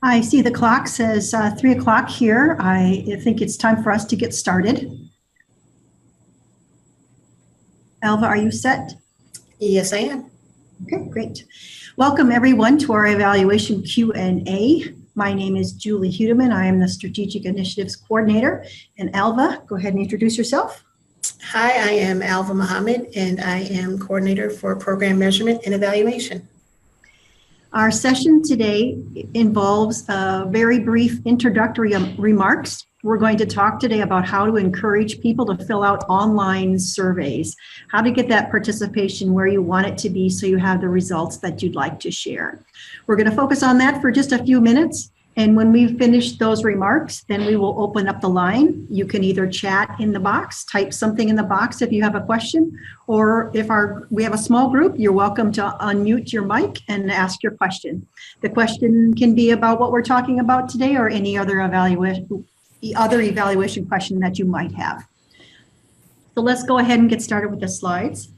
I see the clock says 3 o'clock here. I think it's time for us to get started. Alva, are you set? Yes, I am. Okay, great. Welcome everyone to our evaluation Q&A. My name is Julie Hudeman. I am the Strategic Initiatives Coordinator. And Alva, go ahead and introduce yourself. Hi, I am Alva Muhammad, and I am Coordinator for Program Measurement and Evaluation. Our session today involves very brief introductory remarks. We're going to talk today about how to encourage people to fill out online surveys, how to get that participation where you want it to be so you have the results that you'd like to share. We're going to focus on that for just a few minutes. And when we finish those remarks, then we will open up the line. You can either chat in the box, type something in the box if you have a question, or if we have a small group, you're welcome to unmute your mic and ask your question. The question can be about what we're talking about today or any other evaluation question that you might have. So let's go ahead and get started with the slides.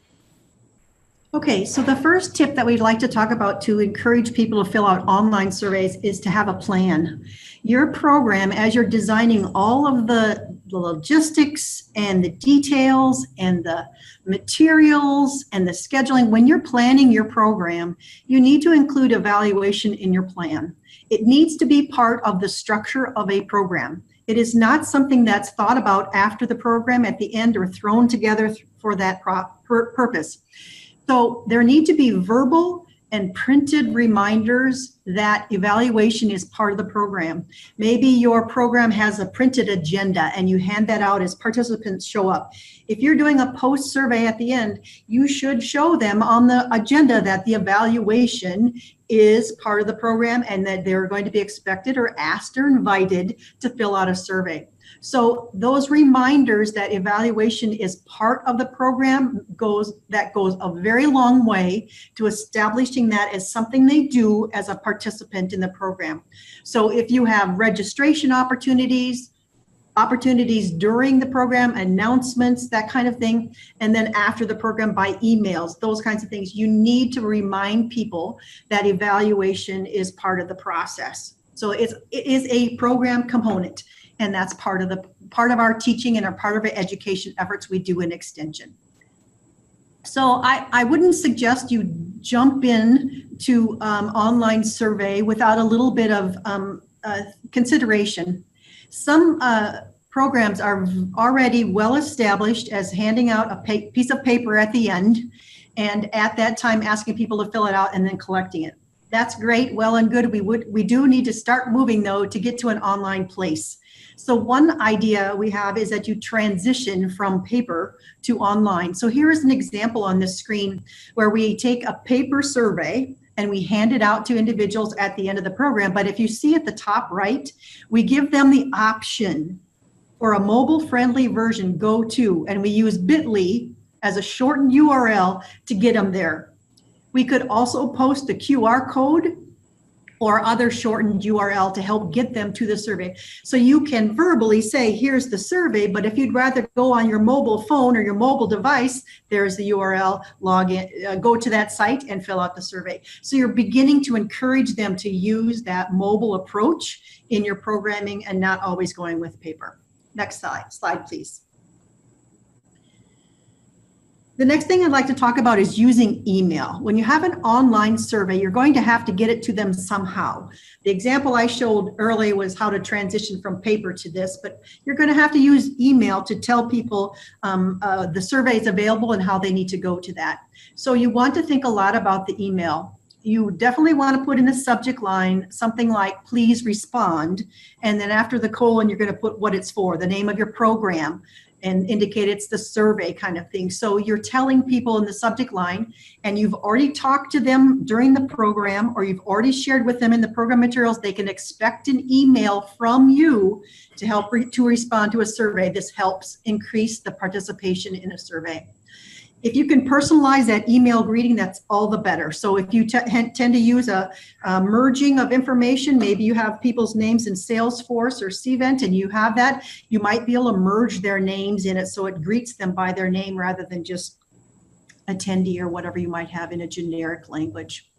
Okay, so the first tip that we'd like to talk about to encourage people to fill out online surveys is to have a plan. Your program, as you're designing all of the logistics and the details and the materials and the scheduling, when you're planning your program, you need to include evaluation in your plan. It needs to be part of the structure of a program. It is not something that's thought about after the program at the end or thrown together for that purpose. So there need to be verbal and printed reminders that evaluation is part of the program. Maybe your program has a printed agenda and you hand that out as participants show up. If you're doing a post survey at the end, you should show them on the agenda that the evaluation is part of the program and that they're going to be expected or asked or invited to fill out a survey. So those reminders that evaluation is part of the program goes a very long way to establishing that as something they do as a participant in the program. So if you have registration opportunities during the program, announcements, that kind of thing, and then after the program by emails, those kinds of things, you need to remind people that evaluation is part of the process. So it is a program component. And that's part of our teaching and part of our education efforts we do in Extension. So I wouldn't suggest you jump in to online survey without a little bit of consideration. Some programs are already well established as handing out a piece of paper at the end, and at that time asking people to fill it out and then collecting it. That's great, well and good. We do need to start moving though to get to an online place. So one idea we have is that you transition from paper to online. So here is an example on this screen where we take a paper survey and we hand it out to individuals at the end of the program. But if you see at the top right, we give them the option for a mobile-friendly version, go to, and we use bit.ly as a shortened URL to get them there. We could also post the QR code or other shortened URL to help get them to the survey. So you can verbally say, here's the survey, but if you'd rather go on your mobile phone or your mobile device, there's the URL, log in, go to that site and fill out the survey. So you're beginning to encourage them to use that mobile approach in your programming and not always going with paper. Next slide, please. The next thing I'd like to talk about is using email. When you have an online survey, you're going to have to get it to them somehow. The example I showed earlier was how to transition from paper to this, but you're going to have to use email to tell people the survey is available and how they need to go to that. So you want to think a lot about the email. You definitely want to put in the subject line something like, please respond. And then after the colon, you're going to put what it's for, the name of your program, and indicate it's the survey kind of thing. So you're telling people in the subject line, and you've already talked to them during the program, or you've already shared with them in the program materials, they can expect an email from you to help to respond to a survey. This helps increase the participation in a survey. If you can personalize that email greeting, that's all the better. So if you tend to use a merging of information, maybe you have people's names in Salesforce or Cvent and you have that, you might be able to merge their names in it so it greets them by their name rather than just attendee or whatever you might have in a generic language.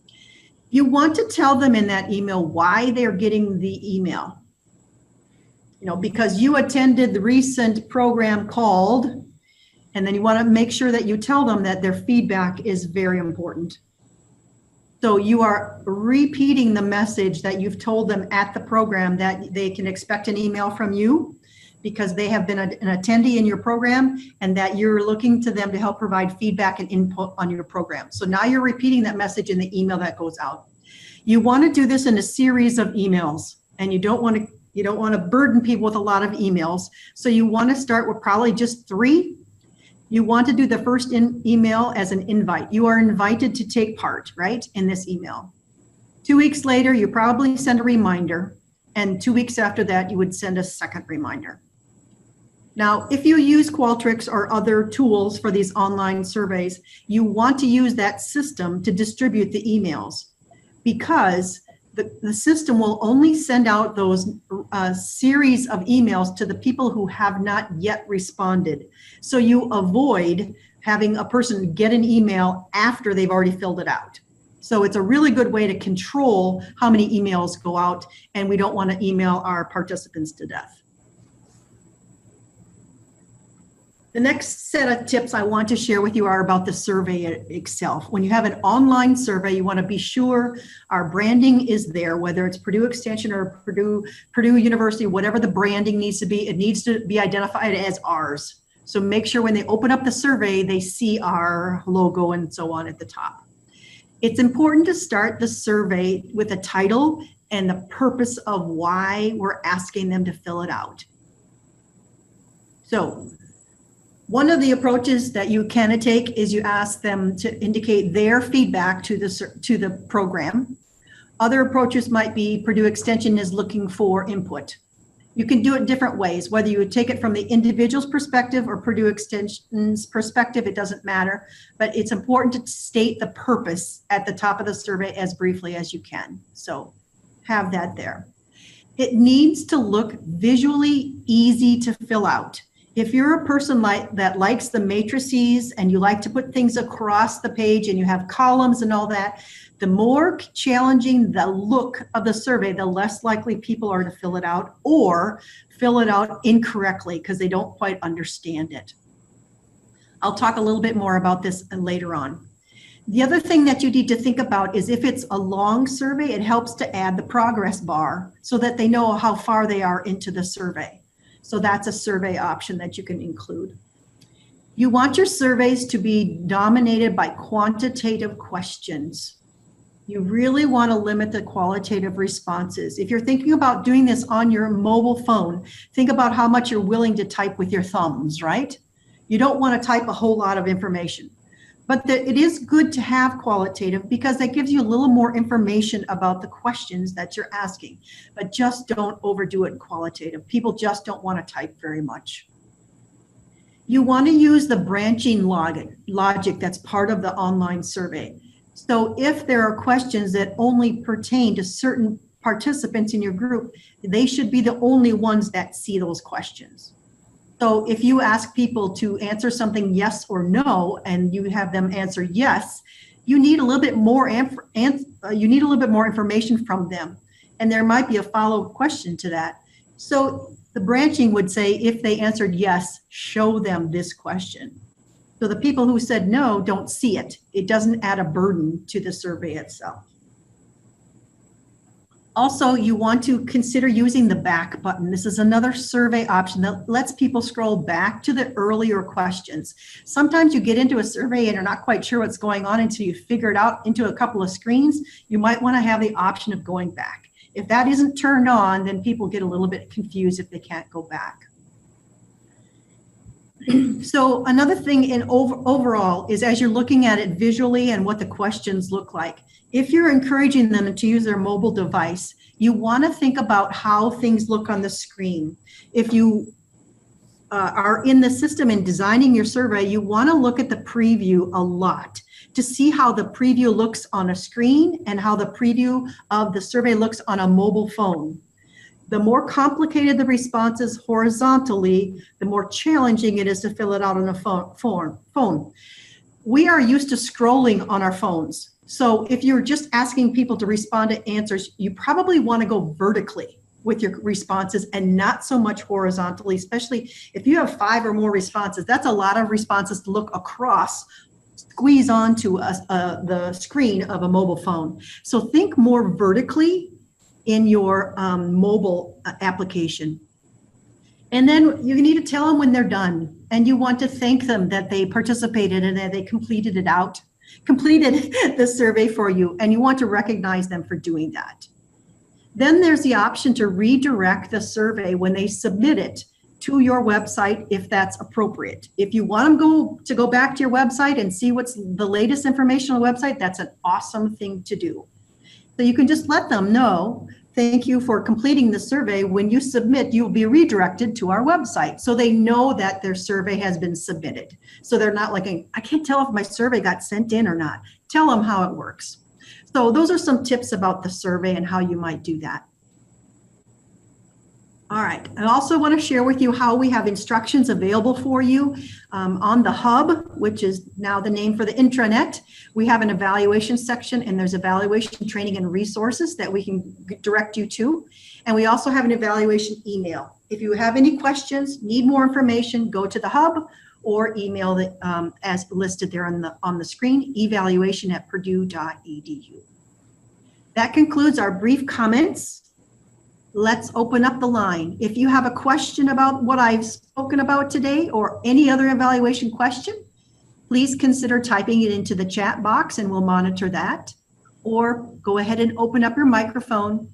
You want to tell them in that email why they're getting the email. Because you attended the recent program called, and then you want to make sure that you tell them that their feedback is very important. So you are repeating the message that you've told them at the program, that they can expect an email from you because they have been an attendee in your program, and that you're looking to them to help provide feedback and input on your program. So now you're repeating that message in the email that goes out. You want to do this in a series of emails, and you don't want to burden people with a lot of emails. So you want to start with probably just 3. You want to do the first email as an invite. You are invited to take part, right, in this email. 2 weeks later, you probably send a reminder, and 2 weeks after that, you would send a second reminder. Now, if you use Qualtrics or other tools for these online surveys, you want to use that system to distribute the emails, because the system will only send out those series of emails to the people who have not yet responded. So you avoid having a person get an email after they've already filled it out. So it's a really good way to control how many emails go out, and we don't want to email our participants to death. The next set of tips I want to share with you are about the survey itself. When you have an online survey, you want to be sure our branding is there, whether it's Purdue Extension or Purdue University, whatever the branding needs to be, it needs to be identified as ours. So make sure when they open up the survey, they see our logo and so on at the top. It's important to start the survey with a title and the purpose of why we're asking them to fill it out. So one of the approaches that you can take is you ask them to indicate their feedback to the program. Other approaches might be Purdue Extension is looking for input. You can do it different ways, whether you would take it from the individual's perspective or Purdue Extension's perspective, it doesn't matter, but it's important to state the purpose at the top of the survey as briefly as you can. So have that there. It needs to look visually easy to fill out. If you're a person that likes the matrices and you like to put things across the page and you have columns and all that, the more challenging the look of the survey, the less likely people are to fill it out or fill it out incorrectly because they don't quite understand it. I'll talk a little bit more about this later on. The other thing that you need to think about is if it's a long survey, it helps to add the progress bar so that they know how far they are into the survey. So that's a survey option that you can include. You want your surveys to be dominated by quantitative questions. You really want to limit the qualitative responses. If you're thinking about doing this on your mobile phone, think about how much you're willing to type with your thumbs, right? You don't want to type a whole lot of information. But it is good to have qualitative because that gives you a little more information about the questions that you're asking. But just don't overdo it qualitative. People just don't want to type very much. You want to use the branching logic that's part of the online survey. So if there are questions that only pertain to certain participants in your group, they should be the only ones that see those questions. So if you ask people to answer something yes or no, and you have them answer yes, you need a little bit more information from them, and there might be a follow-up question to that. So the branching would say, if they answered yes, show them this question. So the people who said no don't see it. It doesn't add a burden to the survey itself. Also, you want to consider using the back button. This is another survey option that lets people scroll back to the earlier questions. Sometimes you get into a survey and you're not quite sure what's going on until you figure it out into a couple of screens. You might want to have the option of going back. If that isn't turned on, then people get a little bit confused if they can't go back. So another thing in overall is as you're looking at it visually and what the questions look like, if you're encouraging them to use their mobile device, you want to think about how things look on the screen. If you are in the system and designing your survey, you want to look at the preview a lot to see how the preview looks on a screen and how the preview of the survey looks on a mobile phone. The more complicated the response is horizontally, the more challenging it is to fill it out on a phone. We are used to scrolling on our phones. So if you're just asking people to respond to answers, you probably want to go vertically with your responses and not so much horizontally, especially if you have 5 or more responses. That's a lot of responses to look across, squeeze onto the screen of a mobile phone. So think more vertically in your mobile application. And then you need to tell them when they're done, and you want to thank them that they participated and that they completed the survey for you, and you want to recognize them for doing that. Then there's the option to redirect the survey when they submit it to your website if that's appropriate. If you want them to go back to your website and see what's the latest information on the website, that's an awesome thing to do. So you can just let them know, thank you for completing the survey. When you submit, you'll be redirected to our website. So they know that their survey has been submitted. So they're not like, I can't tell if my survey got sent in or not. Tell them how it works. So those are some tips about the survey and how you might do that. All right, I also want to share with you how we have instructions available for you on the hub, which is now the name for the intranet. We have an evaluation section, and there's evaluation training and resources that we can direct you to. And we also have an evaluation email. If you have any questions, need more information, go to the hub or email it as listed there on the screen, evaluation@purdue.edu. That concludes our brief comments. Let's open up the line. If you have a question about what I've spoken about today or any other evaluation question, please consider typing it into the chat box and we'll monitor that. Or go ahead and open up your microphone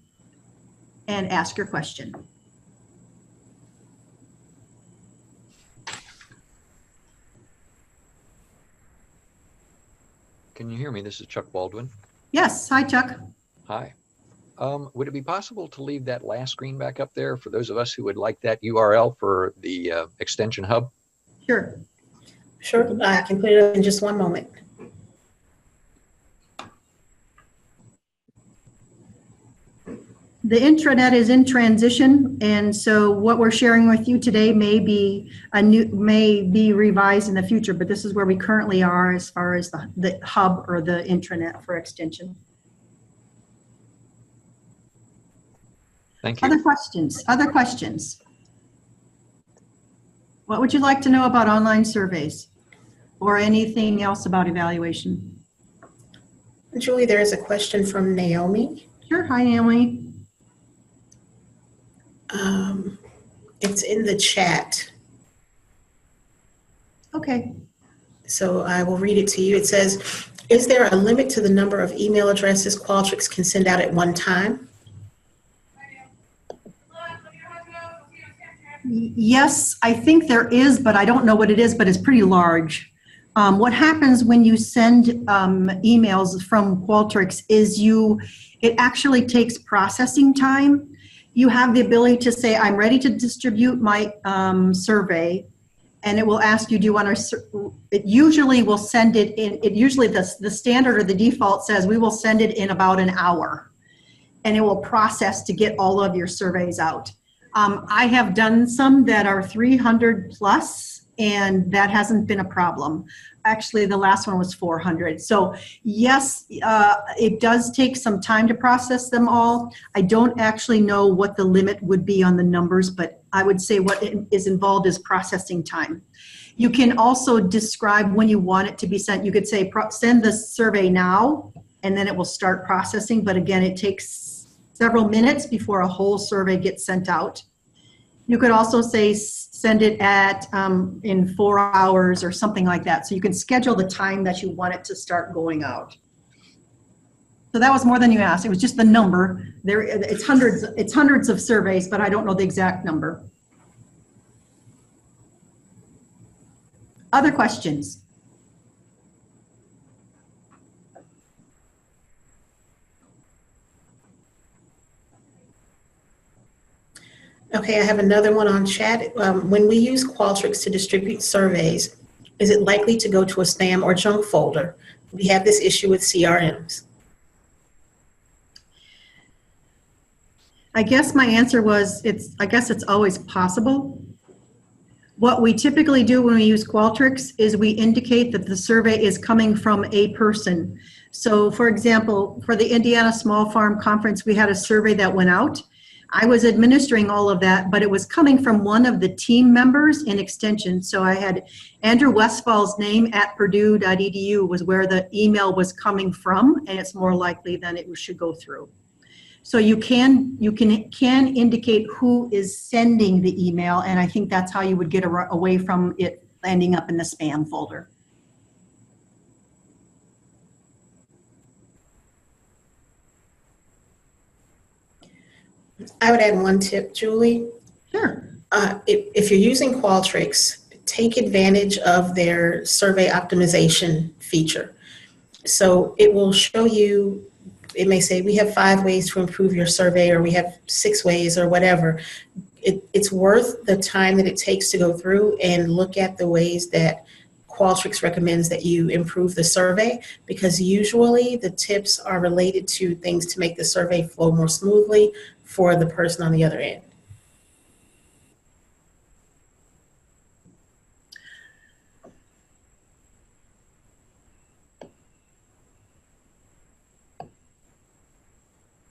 and ask your question. Can you hear me? This is Chuck Baldwin. Yes. Hi, Chuck. Hi. Would it be possible to leave that last screen back up there for those of us who would like that URL for the extension hub? Sure. Sure, I can put it up in just one moment. The intranet is in transition, and so what we're sharing with you today may be revised in the future, but this is where we currently are as far as the hub or the intranet for extension. Thank you. Other questions? Other questions? What would you like to know about online surveys or anything else about evaluation? Julie, there is a question from Naomi. Sure. Hi, Naomi. It's in the chat. Okay. So I will read it to you. It says, is there a limit to the number of email addresses Qualtrics can send out at one time? Yes, I think there is, but I don't know what it is, but it's pretty large. What happens when you send emails from Qualtrics is it actually takes processing time. You have the ability to say, I'm ready to distribute my survey, and it will ask you, do you want to, it usually will send it in, the standard or the default says we will send it in about an hour, and it will process to get all of your surveys out. I have done some that are 300 plus, and that hasn't been a problem. Actually, the last one was 400. So yes, it does take some time to process them all. I don't actually know what the limit would be on the numbers, but I would say what is involved is processing time. You can also describe when you want it to be sent. You could say, send the survey now, and then it will start processing. But again, it takes several minutes before a whole survey gets sent out. You could also say send it in 4 hours or something like that. So you can schedule the time that you want it to start going out. So that was more than you asked. It was just the number. It's hundreds of surveys, but I don't know the exact number. Other questions? Okay, I have another one on chat. When we use Qualtrics to distribute surveys, is it likely to go to a spam or junk folder? We have this issue with CRMs. I guess my answer was, I guess it's always possible. What we typically do when we use Qualtrics is we indicate that the survey is coming from a person. So for example, for the Indiana Small Farm Conference, we had a survey that went out. I was administering all of that, but it was coming from one of the team members in Extension. So I had Andrew Westfall's name at purdue.edu was where the email was coming from, and it's more likely than it should go through. So you can indicate who is sending the email, and I think that's how you would get away from it ending up in the spam folder. I would add one tip, Julie. Sure. If you're using Qualtrics, take advantage of their survey optimization feature. So it will show you, it may say we have 5 ways to improve your survey, or we have 6 ways, or whatever. It's worth the time that it takes to go through and look at the ways that Qualtrics recommends that you improve the survey, because usually the tips are related to things to make the survey flow more smoothly for the person on the other end.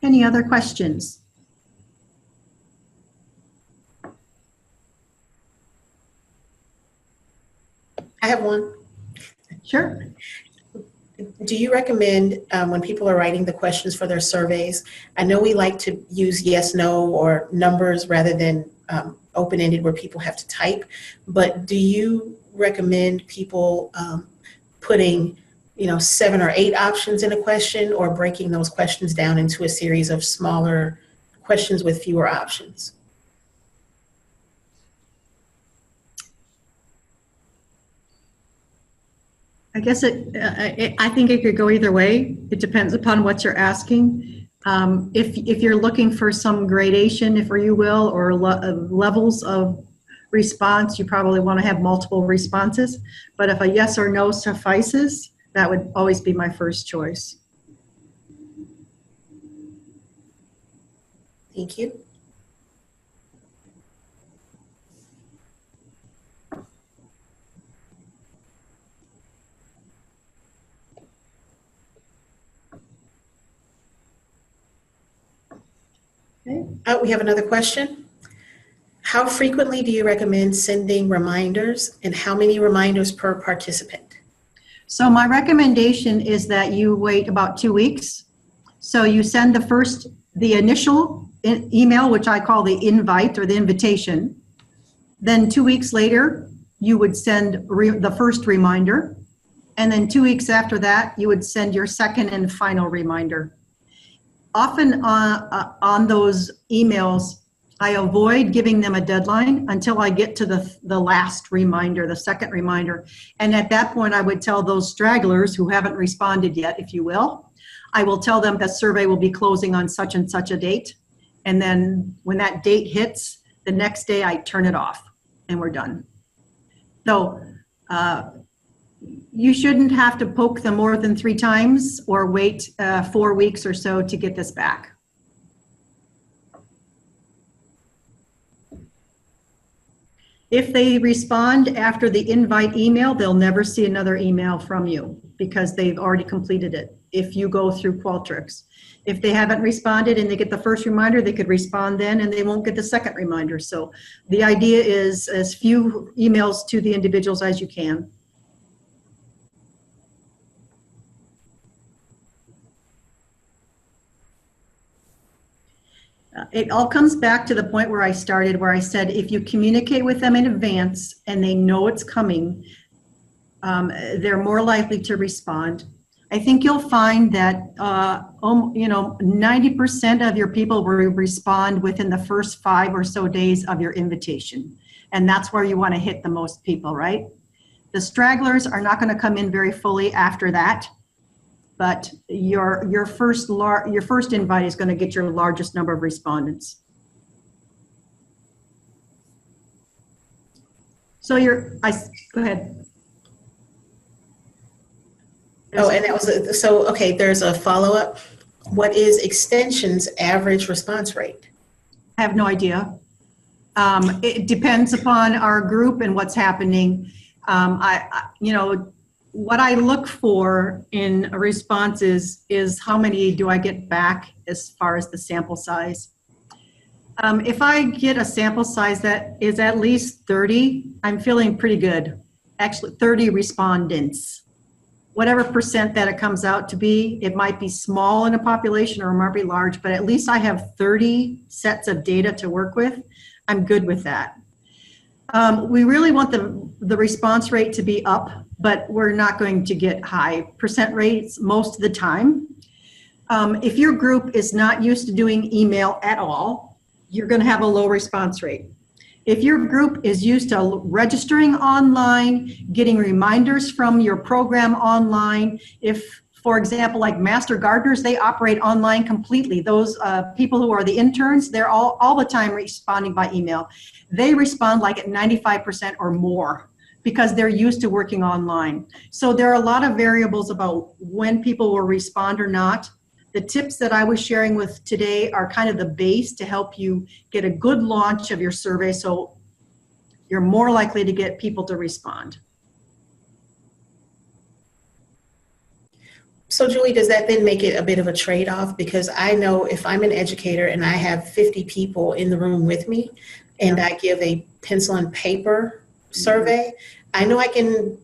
Any other questions? I have one. Sure. Do you recommend when people are writing the questions for their surveys, I know we like to use yes, no, or numbers rather than open-ended where people have to type, but do you recommend people putting 7 or 8 options in a question, or breaking those questions down into a series of smaller questions with fewer options? I guess I think it could go either way. It depends upon what you're asking. If you're looking for some gradation, if you will, or levels of response, you probably want to have multiple responses. But if a yes or no suffices, that would always be my first choice. Thank you. Okay. We have another question. How frequently do you recommend sending reminders, and how many reminders per participant? So my recommendation is that you wait about 2 weeks. So you send the initial email, which I call the invite or the invitation. Then 2 weeks later, you would send the first reminder. And then 2 weeks after that, you would send your second and final reminder. Often on those emails, I avoid giving them a deadline until I get to the last reminder, the second reminder. And at that point, I would tell those stragglers who haven't responded yet, if you will, I will tell them the survey will be closing on such and such a date. And then when that date hits, the next day I turn it off and we're done. So you shouldn't have to poke them more than 3 times or wait 4 weeks or so to get this back. If they respond after the invite email, they'll never see another email from you because they've already completed it if you go through Qualtrics. If they haven't responded and they get the first reminder, they could respond then and they won't get the second reminder. So the idea is as few emails to the individuals as you can. It all comes back to the point where I started, where I said, if you communicate with them in advance and they know it's coming, they're more likely to respond. I think you'll find that 90% of your people will respond within the first 5 or so days of your invitation. And that's where you want to hit the most people, right? The stragglers are not going to come in very fully after that. But your first invite is going to get your largest number of respondents. So go ahead. Oh, and that was okay. There's a follow-up. What is Extension's average response rate? I have no idea. It depends upon our group and what's happening. what I look for in a response is how many do I get back as far as the sample size. If I get a sample size that is at least 30, I'm feeling pretty good. Actually, 30 respondents. Whatever percent that it comes out to be, it might be small in a population or it might be large, but at least I have 30 sets of data to work with. I'm good with that. We really want the response rate to be up, but we're not going to get high percent rates most of the time. If your group is not used to doing email at all, you're going to have a low response rate. If your group is used to registering online, getting reminders from your program online, if, for example, like master gardeners, they operate online completely. Those people who are the interns, they're all the time responding by email. They respond like at 95% or more because they're used to working online. So there are a lot of variables about when people will respond or not. The tips that I was sharing with today are kind of the base to help you get a good launch of your survey so you're more likely to get people to respond. So Julie, does that then make it a bit of a trade-off? Because I know if I'm an educator and I have 50 people in the room with me and I give a pencil and paper survey, I know I can,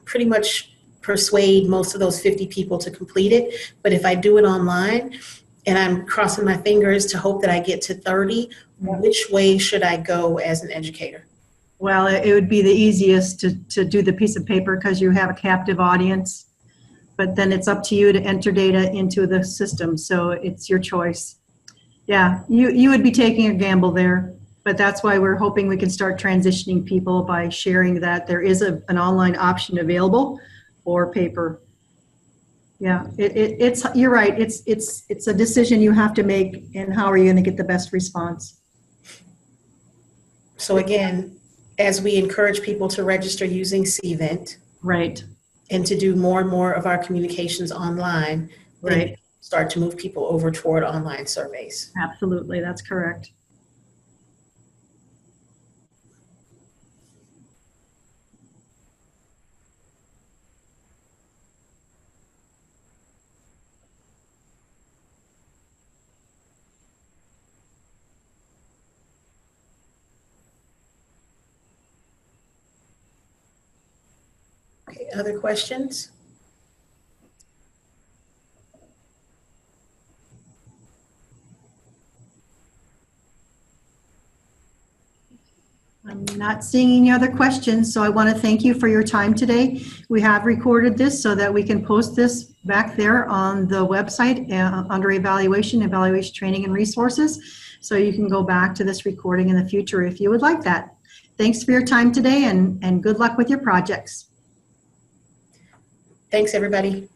pretty much persuade most of those 50 people to complete it. But if I do it online and I'm crossing my fingers to hope that I get to 30, which way should I go as an educator? Well, it would be the easiest to do the piece of paper because you have a captive audience, but then it's up to you to enter data into the system. So it's your choice. Yeah, you would be taking a gamble there, but that's why we're hoping we can start transitioning people by sharing that there is an online option available or paper. Yeah, it's you're right. It's a decision you have to make, and how are you going to get the best response? So again, as we encourage people to register using CVent, Right. and to do more and more of our communications online, Right. start to move people over toward online surveys. Absolutely, that's correct. Okay, other questions? I'm not seeing any other questions, so I want to thank you for your time today. We have recorded this so that we can post this back there on the website under evaluation training and resources. So you can go back to this recording in the future if you would like that. Thanks for your time today and good luck with your projects. Thanks, everybody.